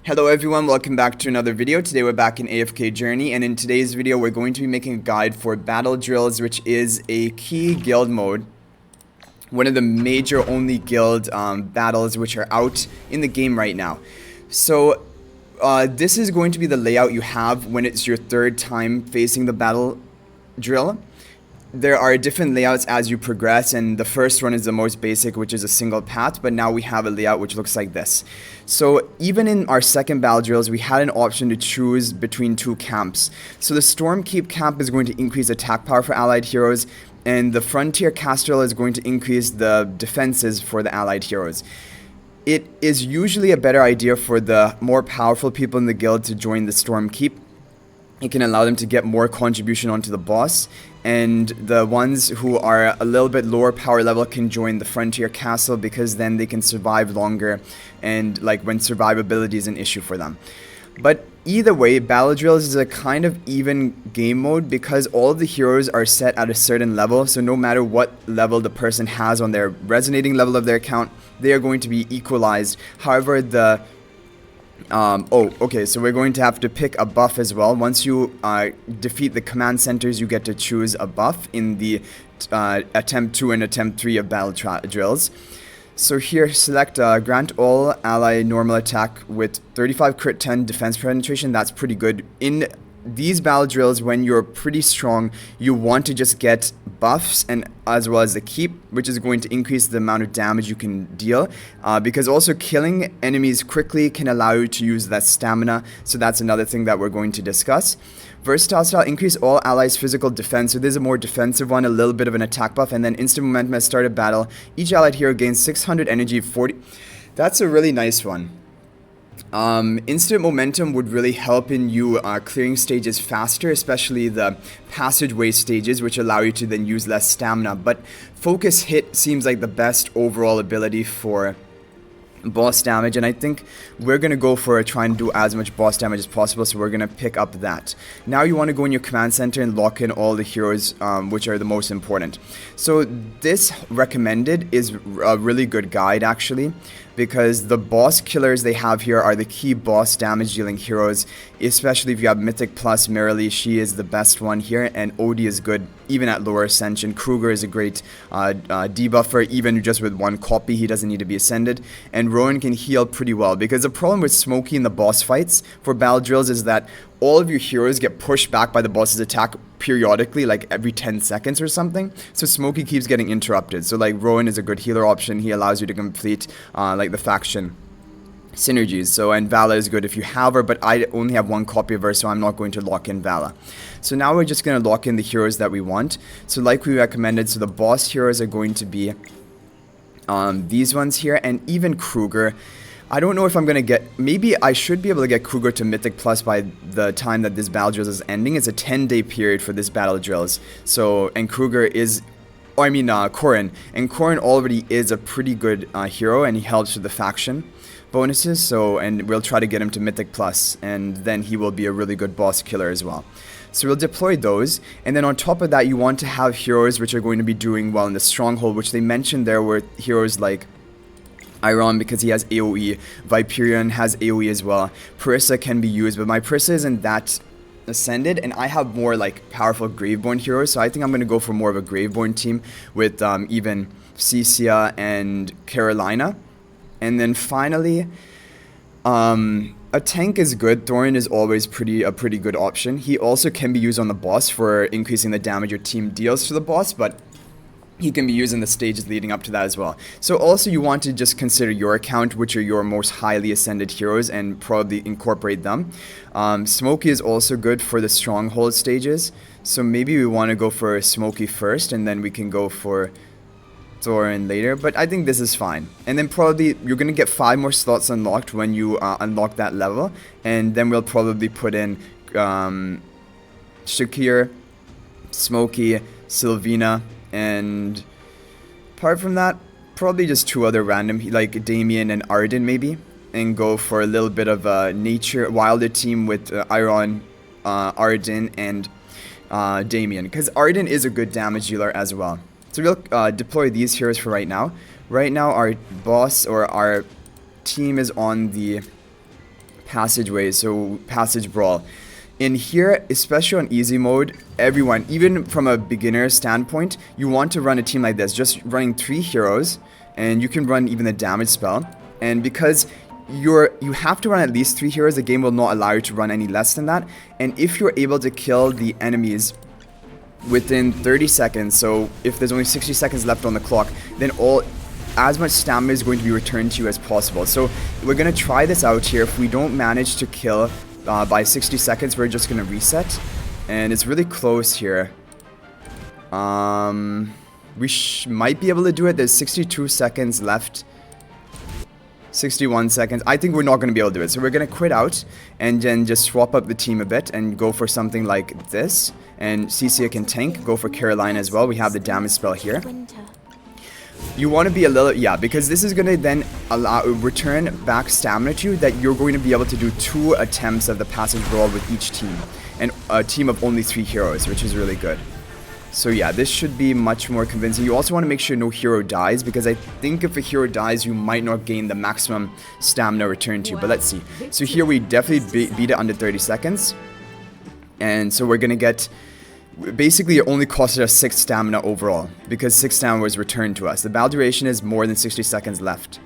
Hello everyone, welcome back to another video. Today we're back in AFK Journey, and in today's video we're going to be making a guide for Battle Drills, which is a key guild mode. One of the major only guild battles which are out in the game right now. So this is going to be the layout you have when it's your third time facing the Battle Drill. There are different layouts as you progress, and the first one is the most basic, which is a single path, but now we have a layout which looks like this. So even in our second battle drills, we had an option to choose between two camps. So the Stormkeep camp is going to increase attack power for allied heroes, and the Frontier Castrel is going to increase the defenses for the allied heroes. It is usually a better idea for the more powerful people in the guild to join the Stormkeep. It can allow them to get more contribution onto the boss, and the ones who are a little bit lower power level can join the Frontier Castle, because then they can survive longer, and like when survivability is an issue for them. But either way, Battle Drills is a kind of even game mode because all of the heroes are set at a certain level, so no matter what level the person has on their resonating level of their account, they are going to be equalized. However, the so we're going to have to pick a buff as well. Once you defeat the command centers, you get to choose a buff in the attempt 2 and attempt 3 of battle drills. So here, select grant all ally normal attack with 35 crit 10 defense penetration. That's pretty good. In these battle drills, when you're pretty strong, you want to just get buffs, and as well as the keep, which is going to increase the amount of damage you can deal, because also killing enemies quickly can allow you to use less stamina. So that's another thing that we're going to discuss. Versatile style, increase all allies physical defense. So there's a more defensive one, a little bit of an attack buff, and then instant momentum at start of battle. Each allied hero gains 600 energy, 40. That's a really nice one. Instant momentum would really help in you clearing stages faster, especially the passageway stages, which allow you to then use less stamina. But focus hit seems like the best overall ability for boss damage, and I think we're going to go for trying to do as much boss damage as possible, so we're going to pick up that. Now you want to go in your command center and lock in all the heroes which are the most important. So this recommended is a really good guide actually, because the boss killers they have here are the key boss damage dealing heroes, especially if you have Mythic Plus. Merrily, she is the best one here, and Odie is good even at lower ascension. Kruger is a great debuffer, even just with one copy, he doesn't need to be ascended. And Rowan can heal pretty well, because the problem with Smokey in the boss fights for battle drills is that all of your heroes get pushed back by the boss's attack periodically, like every 10 seconds or something. So Smokey keeps getting interrupted. So like Rowan is a good healer option. He allows you to complete like the faction synergies. So, and Vala is good if you have her, but I only have one copy of her, so I'm not going to lock in Vala. So now we're just going to lock in the heroes that we want. So like we recommended, so the boss heroes are going to be these ones here, and even Kruger. I don't know if I'm going to get, maybe I should be able to get Kruger to Mythic Plus by the time that this battle drills is ending. It's a 10-day period for this battle drills. So, and Kruger is, Corrin. And Corrin already is a pretty good hero, and he helps with the faction bonuses. So, and we'll try to get him to Mythic Plus, and then he will be a really good boss killer as well. So we'll deploy those, and then on top of that, you want to have heroes which are going to be doing well in the stronghold, which they mentioned there were heroes like Iron, because he has AoE. Viperion has AoE as well. Parissa can be used, but my Parissa isn't that ascended, and I have more like powerful Graveborn heroes, so I think I'm going to go for more of a Graveborn team with even Cecia and Carolina. And then finally, a tank is good. Thorin is always a pretty good option. He also can be used on the boss for increasing the damage your team deals to the boss, but he can be used in the stages leading up to that as well. So also you want to just consider your account, which are your most highly ascended heroes, and probably incorporate them. Smokey is also good for the stronghold stages, so maybe we want to go for Smokey first, and then we can go for Thorin later, but I think this is fine. And then probably you're going to get 5 more slots unlocked when you unlock that level, and then we'll probably put in Shakir, Smokey, Sylvina, and apart from that, probably just 2 other random, like Damien and Arden maybe, and go for a little bit of a nature wilder team with Iron, Arden, and Damien, because Arden is a good damage dealer as well. So we'll deploy these heroes for right now. Right now our boss, or our team, is on the passageway, so passage brawl. In here, especially on easy mode, everyone, even from a beginner standpoint, you want to run a team like this, just running 3 heroes, and you can run even the damage spell. And because you have to run at least 3 heroes, the game will not allow you to run any less than that. And if you're able to kill the enemies within 30 seconds, so if there's only 60 seconds left on the clock, then as much stamina is going to be returned to you as possible. So we're going to try this out here. If we don't manage to kill by 60 seconds, we're just going to reset. And it's really close here. We might be able to do it. There's 62 seconds left. 61 seconds. I think we're not going to be able to do it. So we're going to quit out and then just swap up the team a bit and go for something like this. And Cecilia can tank. Go for Carolina as well. We have the damage spell here. You want to be a little, yeah, because this is going to then return back stamina to you that you're going to be able to do 2 attempts of the passage brawl with each team. And a team of only 3 heroes, which is really good. So yeah, this should be much more convincing. You also want to make sure no hero dies, because I think if a hero dies, you might not gain the maximum stamina return to you. But let's see. So here we definitely beat it under 30 seconds. And so we're going to get... Basically, it only costed us 6 stamina overall, because 6 stamina was returned to us. The battle duration is more than 60 seconds left.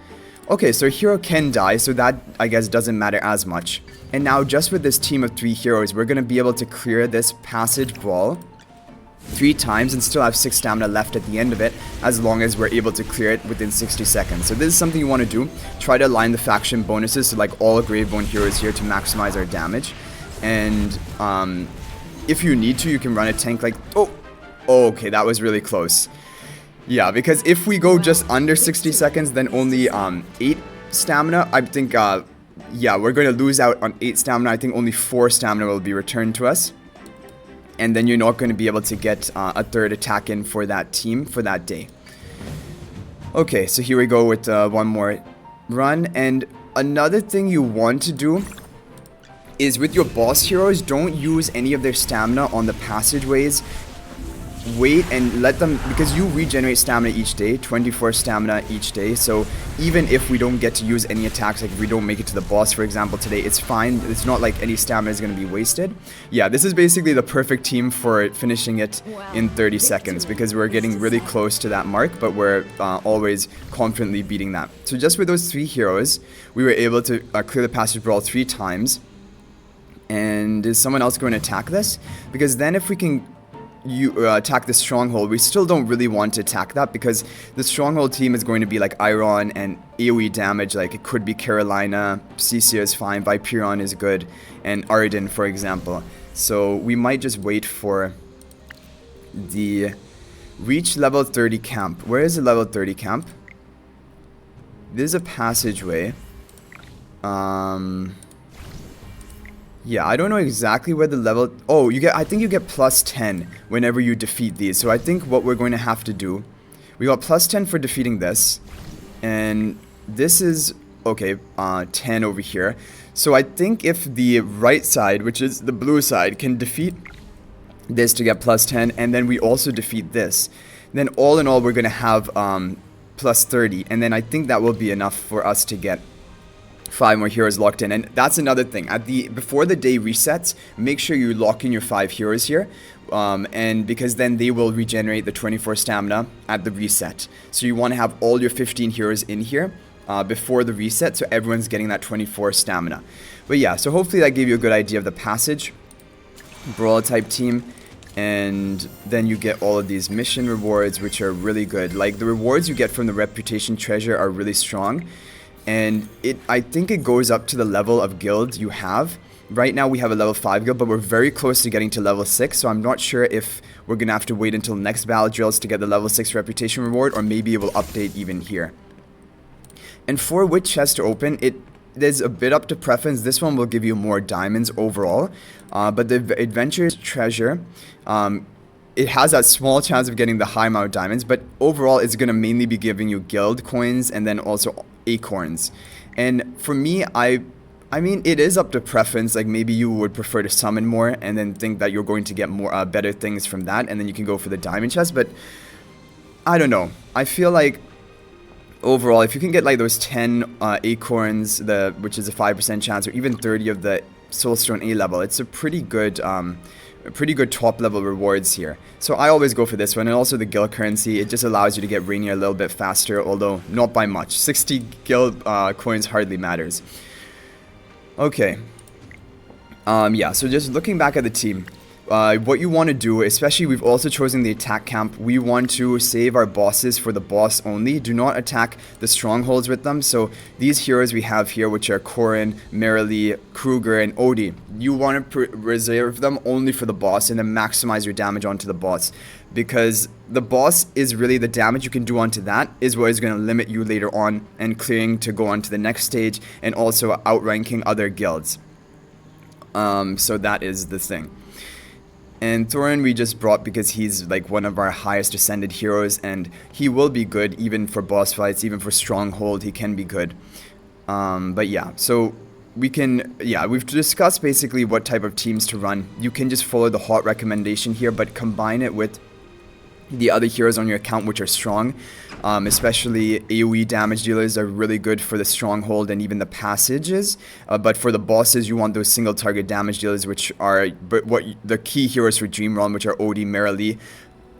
Okay, so a hero can die, so that, I guess, doesn't matter as much. And now, just with this team of 3 heroes, we're going to be able to clear this passage brawl 3 times and still have 6 stamina left at the end of it, as long as we're able to clear it within 60 seconds. So this is something you want to do. Try to align the faction bonuses to like all Gravebone heroes here to maximize our damage. And if you need to, you can run a tank like... Oh, okay, that was really close. Yeah, because if we go just under 60 seconds, then only 8 stamina, I think, yeah, we're going to lose out on 8 stamina. I think only 4 stamina will be returned to us. And then you're not going to be able to get a 3rd attack in for that team for that day. Okay, so here we go with one more run. And another thing you want to do is with your boss heroes, don't use any of their stamina on the passageways. Wait and let them, because you regenerate stamina each day, 24 stamina each day. So even if we don't get to use any attacks, like if we don't make it to the boss, for example, today, it's fine. It's not like any stamina is going to be wasted. Yeah, this is basically the perfect team for finishing it in 30 seconds, because we're getting really close to that mark, but we're always confidently beating that. So just with those 3 heroes, we were able to clear the passage brawl 3 times. And is someone else going to attack this? Because then if we can attack the stronghold, we still don't really want to attack that, because the stronghold team is going to be like Iron and AoE damage. Like it could be Carolina, Cecilia is fine, Viperion is good, and Arden, for example. So we might just wait for the reach level 30 camp. Where is the level 30 camp? There's a passageway. Yeah, I don't know exactly where the level... Oh, I think you get plus 10 whenever you defeat these. So I think what we're going to have to do... We got plus 10 for defeating this. And this is... Okay, 10 over here. So I think if the right side, which is the blue side, can defeat this to get plus 10, and then we also defeat this, then all in all we're going to have plus 30. And then I think that will be enough for us to get 5 more heroes locked in. And that's another thing, before the day resets, make sure you lock in your 5 heroes here, and because then they will regenerate the 24 stamina at the reset. So you want to have all your 15 heroes in here before the reset, so everyone's getting that 24 stamina. But yeah, so hopefully that gave you a good idea of the passage brawl type team. And then you get all of these mission rewards, which are really good. Like the rewards you get from the reputation treasure are really strong. And I think it goes up to the level of guild you have. Right now we have a level 5 guild, but we're very close to getting to level 6. So I'm not sure if we're going to have to wait until next battle drills to get the level 6 reputation reward, or maybe it will update even here. And for which chest to open, there's a bit up to preference. This one will give you more diamonds overall. But the adventurer's treasure, it has that small chance of getting the high amount of diamonds. But overall, it's going to mainly be giving you guild coins and then also acorns. And for me, I mean, it is up to preference. Like maybe you would prefer to summon more and then think that you're going to get more better things from that, and then you can go for the diamond chest. But I don't know, I feel like overall, if you can get like those 10 acorns, which is a 5% chance, or even 30 of the soulstone A level, it's a pretty good top level rewards here. So I always go for this one, and also the guild currency, it just allows you to get Rainier a little bit faster, although not by much. 60 guild coins hardly matters. Okay. Yeah, so just looking back at the team, what you want to do, especially we've also chosen the attack camp, we want to save our bosses for the boss only. Do not attack the strongholds with them. So these heroes we have here, which are Corin, Marilee, Kruger, and Odie, you want to reserve them only for the boss and then maximize your damage onto the boss. Because the boss is really the damage you can do onto that is what is going to limit you later on and clearing to go on to the next stage and also outranking other guilds. So that is the thing. And Thorin we just brought because he's like one of our highest ascended heroes, and he will be good even for boss fights, even for stronghold, he can be good. But yeah, so we've discussed basically what type of teams to run. You can just follow the hot recommendation here, but combine it with the other heroes on your account which are strong. Especially AoE damage dealers are really good for the stronghold and even the passages, but for the bosses you want those single target damage dealers, which are the key heroes for Dream Realm, which are Odie, Marilee,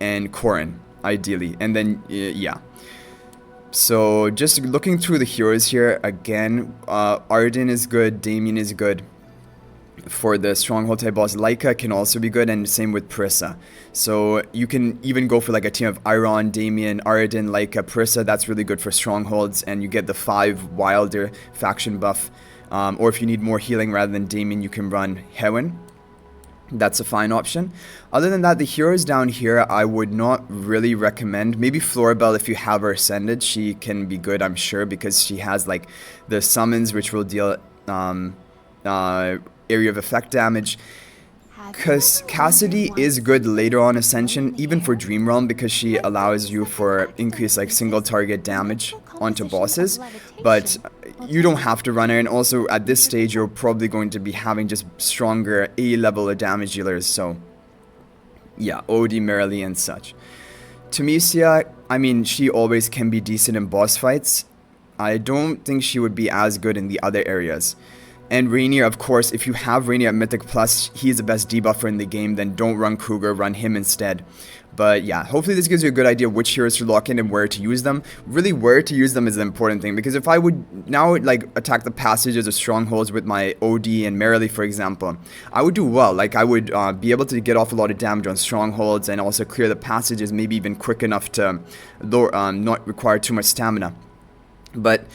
and Corin ideally. And then yeah, so just looking through the heroes here again, Arden is good, Damien is good. For the stronghold type boss, Laika can also be good, and same with Parissa. So you can even go for like a team of Iron, Damien, Arden, Laika, Parissa. That's really good for strongholds, and you get the 5 wilder faction buff. Or if you need more healing rather than Damien, you can run Hewen. That's a fine option. Other than that, the heroes down here I would not really recommend. Maybe Floribel, if you have her ascended, she can be good, I'm sure, because she has like the summons which will deal area of effect damage. Because Cassidy is good later on Ascension, even for Dream Realm, because she allows you for increased like single target damage onto bosses, but you don't have to run her. And also at this stage you're probably going to be having just stronger A level of damage dealers. So yeah, Odie, Marilee, and such. Tamesia, I mean, she always can be decent in boss fights. I don't think she would be as good in the other areas. And Rainier, of course, if you have Rainier at Mythic Plus, he's the best debuffer in the game, then don't run Kruger, run him instead. But yeah, hopefully this gives you a good idea of which heroes to lock in and where to use them. Really, where to use them is the important thing, because if I would now like attack the passages or strongholds with my OD and Marilee, for example, I would do well. Like I would be able to get off a lot of damage on strongholds and also clear the passages, maybe even quick enough to not require too much stamina. But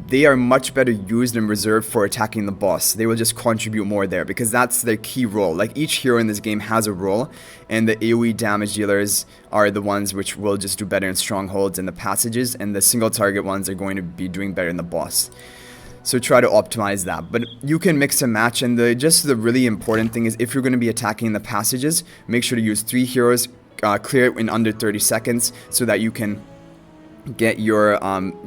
they are much better used and reserved for attacking the boss. They will just contribute more there because that's their key role. Like each hero in this game has a role, and the AoE damage dealers are the ones which will just do better in strongholds and the passages, and the single target ones are going to be doing better in the boss. So try to optimize that. But you can mix and match, and the really important thing is if you're going to be attacking the passages, make sure to use 3 heroes, clear it in under 30 seconds so that you can get your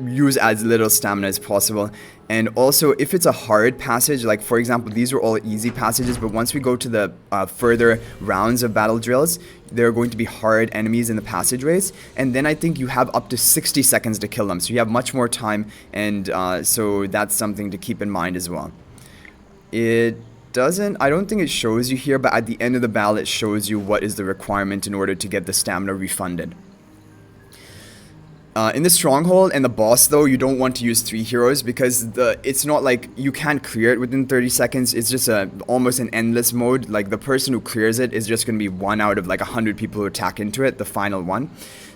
use as little stamina as possible. And also if it's a hard passage, like for example these are all easy passages, but once we go to the further rounds of battle drills, there are going to be hard enemies in the passageways, and then I think you have up to 60 seconds to kill them, so you have much more time, and so that's something to keep in mind as well. I don't think it shows you here, but at the end of the battle it shows you what is the requirement in order to get the stamina refunded. In the stronghold and the boss though, you don't want to use 3 heroes because it's not like you can't clear it within 30 seconds. It's just almost an endless mode. Like the person who clears it is just going to be 1 out of like 100 people who attack into it, the final one.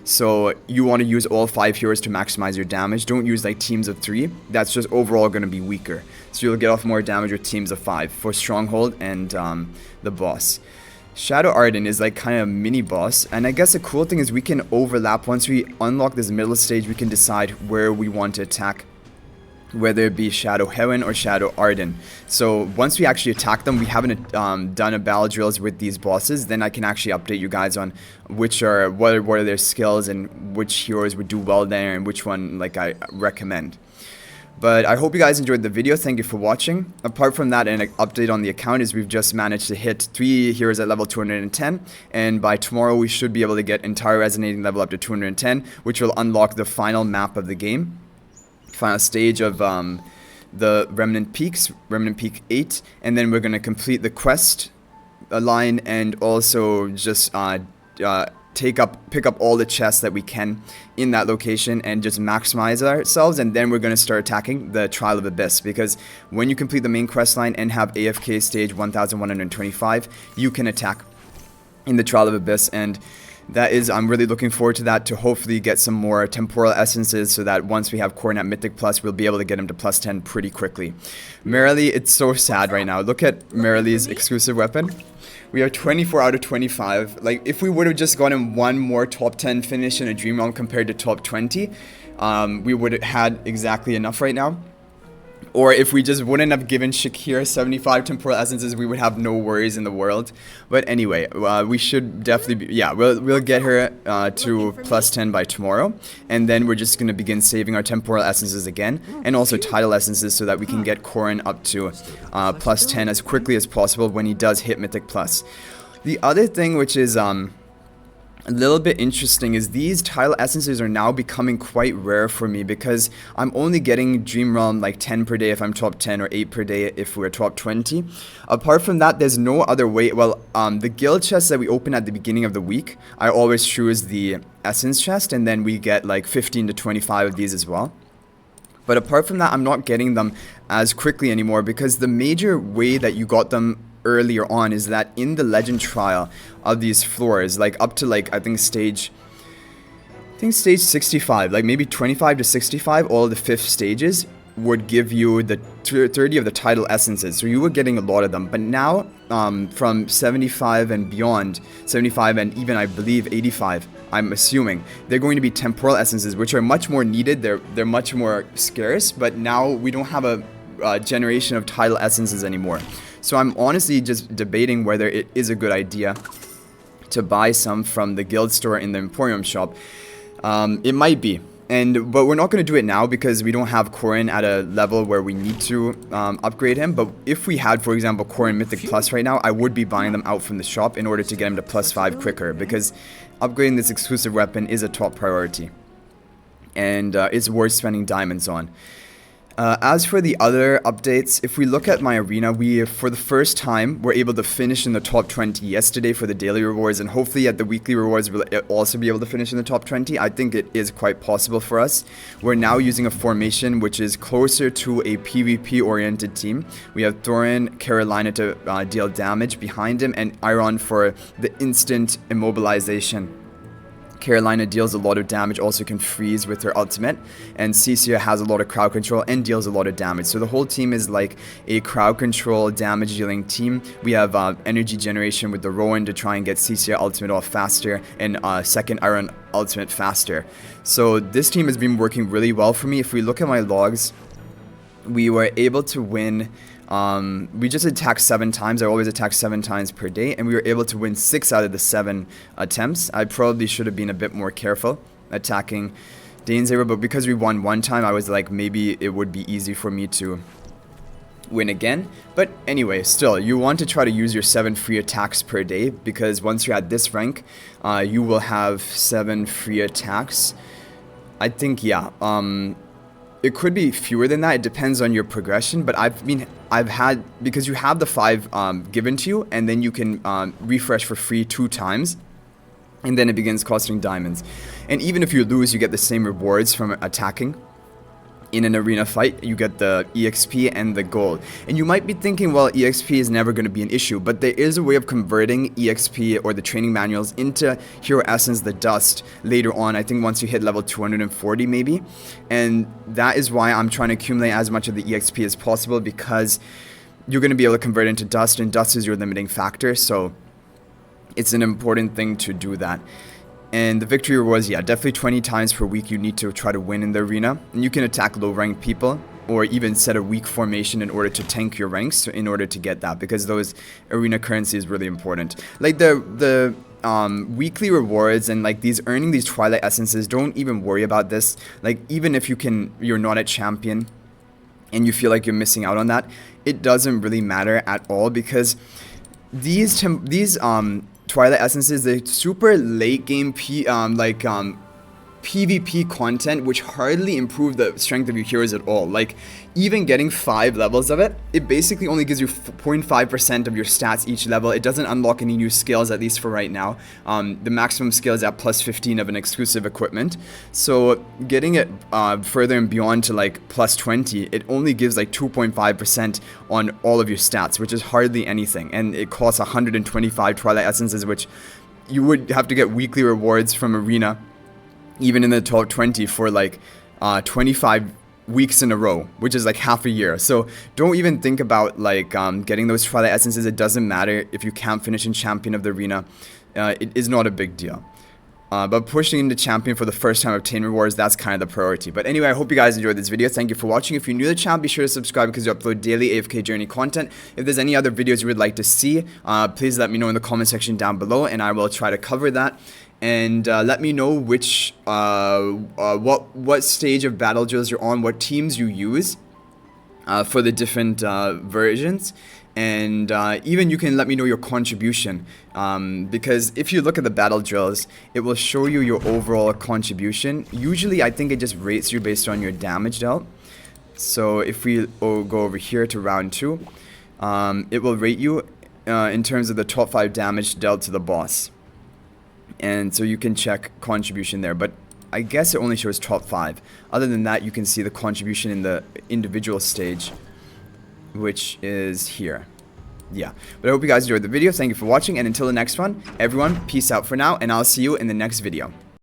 So you want to use all 5 heroes to maximize your damage. Don't use like teams of 3. That's just overall going to be weaker. So you'll get off more damage with teams of 5 for stronghold and the boss. Shadow Arden is like kind of a mini boss, and I guess the cool thing is we can overlap. Once we unlock this middle stage, we can decide where we want to attack, whether it be Shadow Hewen or Shadow Arden. So once we actually attack them, we haven't done a battle drills with these bosses, then I can actually update you guys on what are their skills and which heroes would do well there and which one like I recommend. But I hope you guys enjoyed the video. Thank you for watching. Apart from that, an update on the account is we've just managed to hit 3 heroes at level 210. And by tomorrow, we should be able to get entire resonating level up to 210, which will unlock the final map of the game. Final stage of the Remnant Peaks, Remnant Peak 8. And then we're going to complete the quest line and also just pick up all the chests that we can in that location and just maximize ourselves, and then we're going to start attacking the Trial of Abyss, because when you complete the main quest line and have AFK stage 1125, you can attack in the Trial of Abyss, and that is, I'm really looking forward to that, to hopefully get some more temporal essences so that once we have Corrin at Mythic Plus, we'll be able to get him to plus 10 pretty quickly. Merrily, it's so sad right now. Look at Merrily's exclusive weapon. We are 24 out of 25. Like, if we would have just gotten one more top 10 finish in a Dream Realm compared to top 20, we would have had exactly enough right now. Or if we just wouldn't have given Shakir 75 temporal essences, we would have no worries in the world. But anyway, we should definitely be, yeah, we'll get her to plus 10 by tomorrow. And then we're just going to begin saving our temporal essences again. And also title essences so that we can get Corrin up to plus 10 as quickly as possible when he does hit Mythic Plus. The other thing which is a little bit interesting is these title essences are now becoming quite rare for me, because I'm only getting Dream Realm like 10 per day if I'm top 10 or 8 per day if we're top 20. Apart from that, there's no other way. Well, the guild chests that we open at the beginning of the week, I always choose the essence chest, and then we get like 15 to 25 of these as well. But apart from that, I'm not getting them as quickly anymore, because the major way that you got them earlier on is that in the legend trial of these floors, like up to like I think stage 65, like maybe 25 to 65, all of the 5th stages would give you the 30 of the title essences, so you were getting a lot of them. But now from 75 and beyond, 75 and even I believe 85, I'm assuming they're going to be temporal essences, which are much more needed. They're much more scarce, but now we don't have a generation of title essences anymore. So I'm honestly just debating whether it is a good idea to buy some from the guild store in the Emporium shop. It might be, but we're not going to do it now because we don't have Corrin at a level where we need to upgrade him. But if we had, for example, Corrin Mythic Plus right now, I would be buying them out from the shop in order to get him to plus 5 quicker, because upgrading this exclusive weapon is a top priority, and it's worth spending diamonds on. As for the other updates, if we look at my arena, we, for the first time, were able to finish in the top 20 yesterday for the daily rewards, and hopefully at the weekly rewards we'll also be able to finish in the top 20. I think it is quite possible for us. We're now using a formation which is closer to a PvP-oriented team. We have Thorin, Carolina to deal damage behind him, and Iron for the instant immobilization. Carolina deals a lot of damage, also can freeze with her ultimate, and Cecia has a lot of crowd control and deals a lot of damage. So the whole team is like a crowd control damage dealing team. We have energy generation with the Rowan to try and get Cecia ultimate off faster, and second Iron ultimate faster. So this team has been working really well for me. If we look at my logs, we were able to win. We just attacked 7 times. I always attack 7 times per day, and we were able to win 6 out of the 7 attempts. I probably should have been a bit more careful attacking Danesaver, but because we won 1 time, I was like, maybe it would be easy for me to win again. But anyway, still, you want to try to use your 7 free attacks per day, because once you're at this rank, you will have 7 free attacks. I think, yeah, it could be fewer than that. It depends on your progression, but I've had, because you have the 5 given to you, and then you can refresh for free 2 times, and then it begins costing diamonds. And even if you lose, you get the same rewards from attacking. In an arena fight, you get the EXP and the gold. And you might be thinking, well, EXP is never going to be an issue, but there is a way of converting EXP or the training manuals into Hero Essence, the Dust, later on. I think once you hit level 240 maybe. And that is why I'm trying to accumulate as much of the EXP as possible, because you're going to be able to convert into Dust, and Dust is your limiting factor, so it's an important thing to do that. And the victory rewards, yeah, definitely 20 times per week you need to try to win in the arena. And you can attack low-ranked people, or even set a weak formation in order to tank your ranks in order to get that, because those arena currency is really important. Like the weekly rewards and like these earning these Twilight Essences, don't even worry about this. Like, even if you're not at champion, and you feel like you're missing out on that, it doesn't really matter at all, because these Twilight Essences, they're super late game PvP content, which hardly improve the strength of your heroes at all. Like, even getting 5 levels of it, it basically only gives you 0.5% of your stats each level. It doesn't unlock any new skills, at least for right now. The maximum skill is at plus 15 of an exclusive equipment. So getting it further and beyond to like plus 20, it only gives like 2.5% on all of your stats, which is hardly anything. And it costs 125 Twilight Essences, which you would have to get weekly rewards from Arena, even in the top 20, for like 25 weeks in a row, which is like half a year. So don't even think about like getting those Twilight Essences. It doesn't matter if you can't finish in Champion of the Arena. It is not a big deal. But pushing into Champion for the first time, obtain rewards, that's kind of the priority. But anyway, I hope you guys enjoyed this video. Thank you for watching. If you're new to the channel, be sure to subscribe, because we upload daily AFK journey content. If there's any other videos you would like to see, please let me know in the comment section down below, and I will try to cover that. And let me know which what stage of battle drills you're on, what teams you use for the different versions. And even you can let me know your contribution, because if you look at the battle drills, it will show you your overall contribution. Usually I think it just rates you based on your damage dealt. So if we go over here to round 2, it will rate you in terms of the top 5 damage dealt to the boss. And so you can check contribution there, but I guess it only shows top 5. Other than that, you can see the contribution in the individual stage, which is here. Yeah, but I hope you guys enjoyed the video. Thank you for watching, and until the next one, everyone, peace out for now, and I'll see you in the next video.